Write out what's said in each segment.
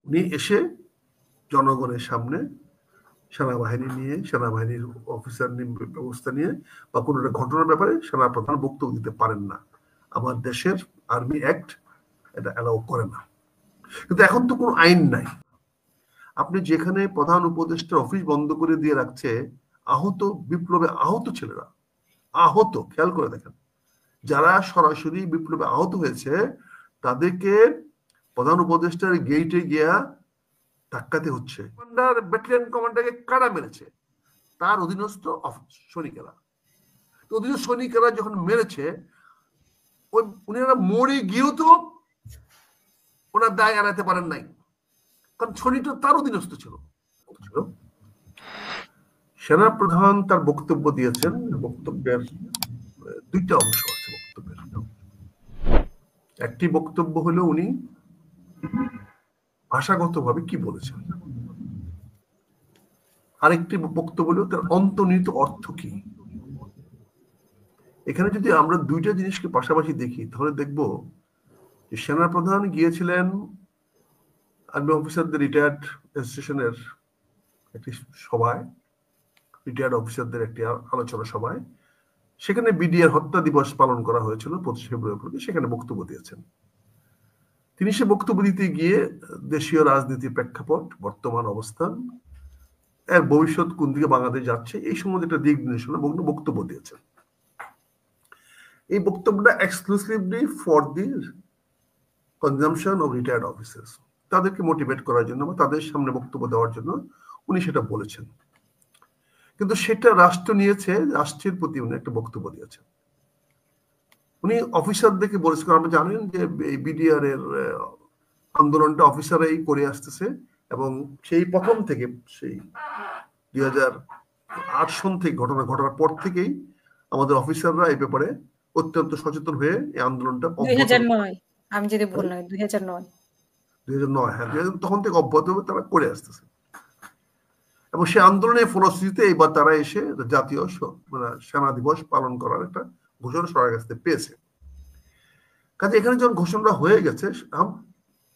উনি এসে জনগণের সামনে সেনাবাহিনী নিয়ে, সেনাবাহিনীর অফিসার ব্যবস্থা নিয়ে বা কোনো একটা ঘটনার ব্যাপারে সেনাপ্রধান বক্তব্য দিতে পারেন না। আমার দেশের আর্মি অ্যাক্ট এটা অ্যালাউ করে না। কিন্তু এখন তো কোনো আইন নাই। আপনি যেখানে প্রধান উপদেষ্টার অফিস বন্ধ করে দিয়ে রাখছে আহত, বিপ্লবে আহত ছেলেরা, আহত, খেয়াল করে দেখেন, যারা সরাসরি বিপ্লবে আহত হয়েছে তাদেরকে প্রধান উপদেষ্টার গেইটে গিয়া ধাক্কাতে হচ্ছে। কমান্ডার, ব্যাটালিয়ন কমান্ডারকে কারা মেরেছে? তার অধীনস্থ সৈনিকেরা। অধীনস্থ সৈনিকেরা যখন মেরেছে, উনারা মরে গিয়েও তো ওনার দায় এড়াতে পারেন নাই, কারণ সৈনিকটা তার অধীনস্থ ছিল। সেনাপ্রধান তার বক্তব্য দিয়েছেন। বক্তব্যের দুইটা অংশ আছে বক্তব্যের। একটি বক্তব্য হলো উনি ভাষাগতভাবে কি বলেছেন, আরেকটি বক্তব্য হলো তার অন্তর্নিহিত অর্থ কি। এখানে যদি আমরা দুইটা জিনিসকে পাশাপাশি দেখি তাহলে দেখব যে সেনাপ্রধান গিয়েছিলেন আর্মি অফিসারদের রিটায়ার্ড অ্যাসোসিয়েশনের একটি সভায়, রিটায়ার্ড অফিসারদের একটি আলোচনা সভায়। সেখানে বিডিআর হত্যা দিবস পালন করা হয়েছিল 25 ফেব্রুয়ারি উপলক্ষে। সেখানে বক্তব্য দিয়েছেন তিনি। সে বক্তব্য দিতে গিয়ে দেশীয় রাজনীতির প্রেক্ষাপট, বর্তমান অবস্থান, এর ভবিষ্যৎ কোন দিকে বাংলাদেশ যাচ্ছে, এই সম্বন্ধে একটা দিক নির্দেশনা বক্তব্য দিয়েছেন। এই বক্তব্যটা exclusively for the consumption of retired officers, তাদেরকে মোটিভেট করার জন্য বা তাদের সামনে বক্তব্য দেওয়ার জন্য উনি সেটা বলেছেন। কিন্তু সেটা রাষ্ট্র নিয়েছে, রাষ্ট্রের প্রতি উনি একটা বক্তব্য দিয়েছেন। উনি অফিসারদেরকে বলেছেন, আপনি জানেন যে এই বিডিআর এর আন্দোলনটা অফিসাররাই করে আসতেছে এবং সেই প্রথম থেকে, সেই 2008 সন থেকে ঘটনা ঘটার পর থেকেই আমাদের অফিসাররা এই ব্যাপারে অত্যন্ত সচেতন হয়ে এই আন্দোলনটা 2009, আমি যদি ভুল নয় 2009, হ্যাঁ, তখন থেকে অব্যাহতভাবে তারা করে আসতেছে। এবং সেই আন্দোলনের ফলশ্রুতিতে এবার তারা এসে জাতীয় সেনা দিবস পালন করার একটা ঘোষণা সরকারের কাছ থেকে পেয়েছে। কাজে এখানে যখন ঘোষণা হয়ে গেছে,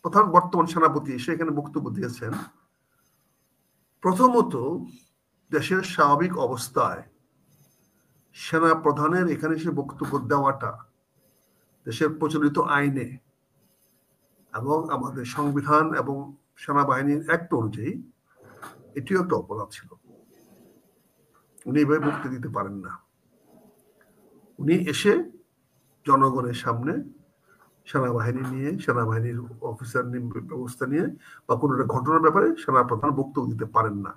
প্রধান বর্তমান সেনাপতি এসে এখানে বক্তব্য দিয়েছেন। প্রথমত, দেশের স্বাভাবিক অবস্থায় সেনা প্রধানের এখানে এসে বক্তব্য দেওয়াটা দেশের প্রচলিত আইনে এবং আমাদের সংবিধান এবং সেনাবাহিনীর অ্যাক্ট অনুযায়ী এটিও একটা অপরাধ ছিল। উনি এভাবে বক্তব্য দিতে পারেন না। উনি এসে জনগণের সামনে সেনাবাহিনী নিয়ে, সেনাবাহিনীর অফিসার ব্যবস্থা নিয়ে বা কোনো একটা ঘটনার ব্যাপারে সেনাপ্রধান বক্তব্য দিতে পারেন না।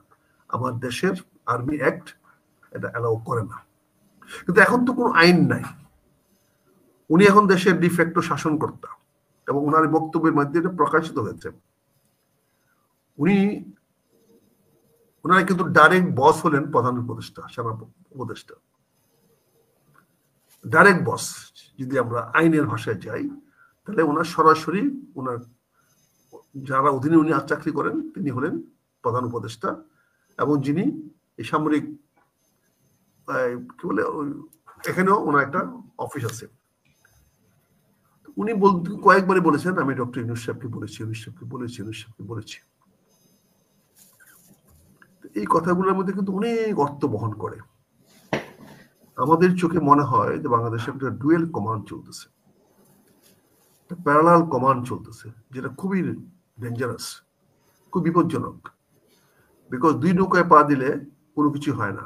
আমার দেশের আর্মি অ্যাক্ট এটা অ্যালাউ করে না। কিন্তু এখন তো কোনো আইন নাই। উনি এখন দেশের ডিফেক্টো শাসনকর্তা এবং ওনার বক্তব্যের মধ্যে এটা প্রকাশিত হয়েছে। ওনারা কিন্তু ডাইরেক্ট বস হলেন প্রধান উপদেষ্টা, সেনা উপদেষ্টা, ডাইরেক্ট বস। যদি আমরা আইনের ভাষায় যাই তাহলে ওনার সরাসরি ওনার যারা অধীনে উনি চাকরি করেন তিনি হলেন প্রধান উপদেষ্টা, এবং যিনি এই সামরিক কি বলে এখানেও ওনার একটা অফিস আছে। উনি কয়েকবারই বলেছেন, আমি ডক্টর ইউনূস সাহেবকে বলেছি। এই কথাগুলোর মধ্যে কিন্তু অনেক অর্থ বহন করে। আমাদের চোখে মনে হয় যে বাংলাদেশে একটা ডুয়েল কমান্ড চলতেছে, প্যারালাল কমান্ড চলতেছে, যেটা খুবই ডেঞ্জারাস, খুব বিপজ্জনক। বিকজ দুই নৌকায় পা দিলে কোনো কিছু হয় না।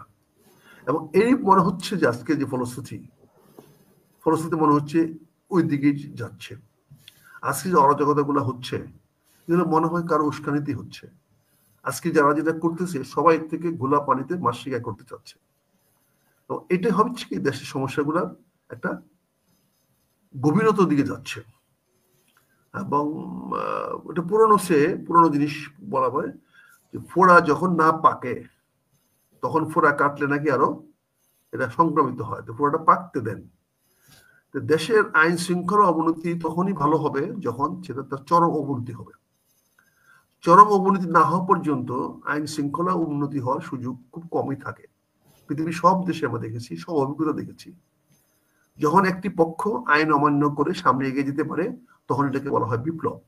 এবং এই মনে হচ্ছে যে আজকে যে ফলশ্রুতি মনে হচ্ছে ওই দিকেই যাচ্ছে। আজকে যে অরাজকতাগুলো হচ্ছে এগুলো মনে হয় কারো উস্কানিতে হচ্ছে। আজকে যারা যেটা করতেছে সবাই থেকে ঘোলা পানিতে মাছ শিকার করতে চাচ্ছে। তো এটা হচ্ছে কি দেশের সমস্যাগুলো একটা গভীরতার দিকে যাচ্ছে। এবং এটা পুরনো জিনিস বলা হয় যে ফোড়া যখন না পাকে তখন ফোড়া কাটলে নাকি আরো এটা সংক্রমিত হয়, তো ফোড়াটা পাকতে দেন। দেশের আইন শৃঙ্খলা অবনতি তখনই ভালো হবে যখন সেটা তার চরম অবনতি হবে। চরম অবনতি না হওয়া পর্যন্ত আইন শৃঙ্খলা উন্নতি হওয়ার সুযোগ খুব কমই থাকে। পৃথিবীর সব দেশে আমরা দেখেছি, সব অভিজ্ঞতা দেখেছি, যখন একটি পক্ষ আইন অমান্য করে সামনে এগিয়ে যেতে পারে তখন এটাকে বলা হয় বিপ্লব।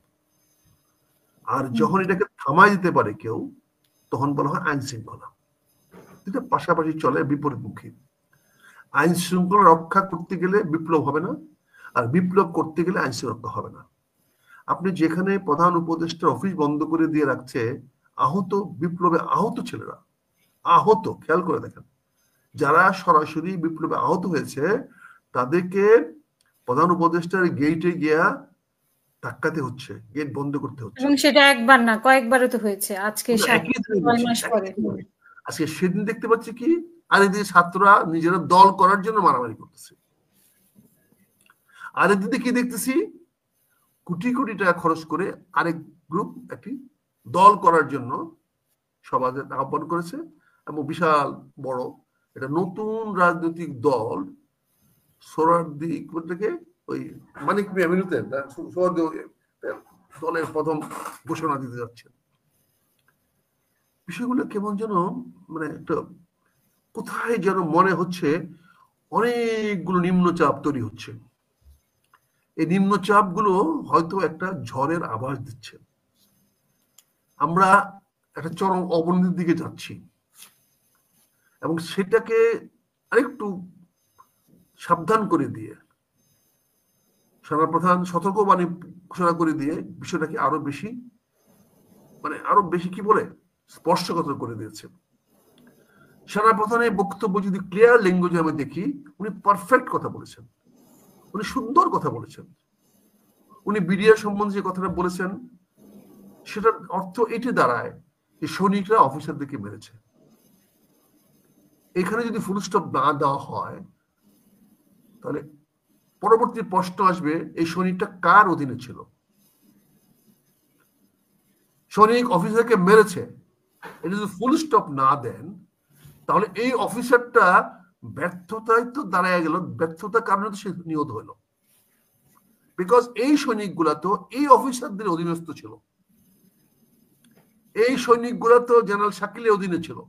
আর যখন এটাকে থামাই দিতে পারে কেউ, তখন বলা হয় আইন শৃঙ্খলা। এটা পাশাপাশি চলে, বিপরীতমুখী। আইন শৃঙ্খলা রক্ষা করতে গেলে বিপ্লব হবে না, আর বিপ্লব করতে গেলে আইন শৃঙ্খলা হবে না। আপনি যেখানে প্রধান উপদেষ্টার অফিস বন্ধ করে দিয়ে রাখছে আহত, বিপ্লবে আহত ছেলেরা, আহত, খেয়াল করে দেখেন, যারা সরাসরি বিপ্লবে আহত হয়েছে তাদেরকে প্রধান উপদেষ্টার গেটে গিয়া ধাক্কাতে হচ্ছে, গেট বন্ধ করতে হচ্ছে। এবং সেটা একবার না, কয়েকবারও তো হয়েছে। আজকে 6 মাস পরে আজকে সেদিন দেখতে পাচ্ছি কি, আর এদিকে ছাত্ররা নিজেরা দল করার জন্য মারামারি করতেছে। আর এদিকে কি দেখতেছি, কোটি কোটি টাকা খরচ করে আরেক গ্রুপ একটি দল করার জন্য সমাজের আহ্বান করেছে, এবং বিশাল বড় এটা নতুন রাজনৈতিক দল সোহরাওয়ার্দী থেকে ওই মানিক মিয়া মিলুতে দলের প্রথম ঘোষণা দিতে যাচ্ছেন। বিষয়গুলো কেমন যেন মানে একটা কোথায় যেন মনে হচ্ছে অনেকগুলো নিম্নচাপ তৈরি হচ্ছে। এই নিম্নচাপ গুলো হয়তো একটা ঝড়ের আভাস দিচ্ছে। আমরা একটা চরম অবনতির দিকে যাচ্ছি, এবং সেটাকে আরেকটু সাবধান করে দিয়ে সেনাপ্রধান সতর্কবাণী ঘোষণা করে দিয়ে বিষয়টাকে আরো বেশি মানে আরো বেশি কি বলে স্পষ্টকতা করে দিয়েছে। সেনাপ্রধানের বক্তব্য যদি ক্লিয়ার ল্যাঙ্গুয়েজে আমি দেখি, উনি পারফেক্ট কথা বলেছেন, উনি সুন্দর কথা বলেছেন। উনি বিডিআর সম্বন্ধে যে কথাটা বলেছেন সেটার অর্থ এটি দাঁড়ায় যে সৈনিকরা অফিসারদেরকে মেরেছে। এখানে যদি ফুল স্টপ না দেওয়া হয় তাহলে পরবর্তী প্রশ্ন আসবে, এই সৈনিকটা কার অধীনে ছিল? সৈনিক অফিসারকে মেরেছে, এটা যদি ফুল স্টপ না দেন তাহলে এই অফিসারটা ব্যর্থতায় তো দাঁড়ায় গেল, ব্যর্থতার কারণে তো সে নিহত হলো। বিকজ এই সৈনিকগুলা তো এই অফিসারদের অধীনস্থ ছিল, এই সৈনিকগুলা তো জেনারেল শাকিলের অধীনে ছিল।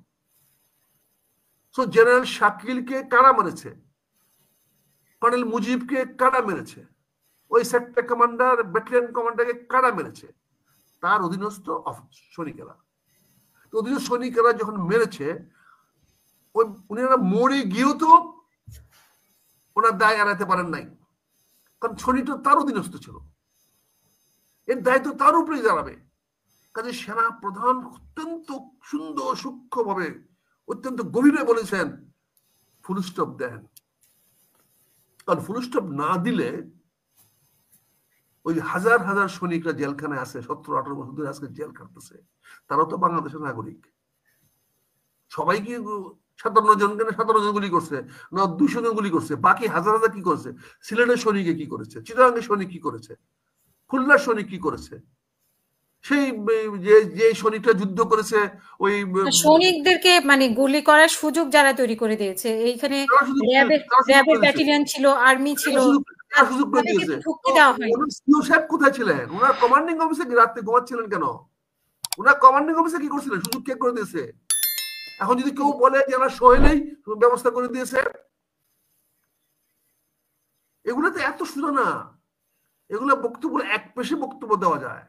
সো জেনারেল শাকিলকে কারা মেরেছে? কর্নেল মুজিবকে কারা মেরেছে? ওই সেক্টর কমান্ডার, ব্যাটালিয়ন কমান্ডারকে কারা মেরেছে? তার অধীনস্থ সৈনিকেরা। তো অধীনস্থ সৈনিকেরা যখন মেরেছে, ওই উনারা মরে গিয়েও তো ওনার দায় এড়াতে পারেন নাই, কারণ সৈনিকটা তার অধীনস্থ ছিল, এর দায়িত্ব তার উপরেই দাঁড়াবে। কাজে সেনা প্রধান অত্যন্ত সুন্দর সূক্ষ্মভাবে, অত্যন্ত গভীরে বলেছেন ফুল স্টপ দেন। কারণ ফুল স্টপ না দিলে ওই হাজার হাজার সৈনিকরা জেলখানায় আছে, 17-18 বছর ধরে আজকে জেল কাটতেছে, তারাও তো বাংলাদেশের নাগরিক। সবাই কি 57 জনকে 17 জন গুলি করছে না 200 জন গুলি করছে? বাকি হাজার হাজার কি করেছে? সিলেটের সৈনিকে কি করেছে? চিটাগাংয়ের সৈনিক কি করেছে? খুলনার সৈনিক কি করেছে? সেই যে সৈনিকটা যুদ্ধ করেছে ওই সৈনিকদেরকে মানে গুলি করার সুযোগ যারা তৈরি করে দিয়েছে, এইখানে র্যাবের ব্যাটালিয়ন ছিল, আর্মি ছিল, সুযোগ করে দিয়েছে। কোথায় ছিলেন? ওনার কমান্ডিং অফিসার রাত্রে ঘুমাচ্ছিলেন কেন? ওনার কমান্ডিং অফিসার কি করছিলেন? সুযোগ কে করে দিয়েছে? এখন যদি কেউ বলে যে আমার সহেলেই ব্যবস্থা করে দিয়েছে, এগুলো তো এত সোজা না। এগুলো বক্তব্য এক পেশে বক্তব্য দেওয়া যায়।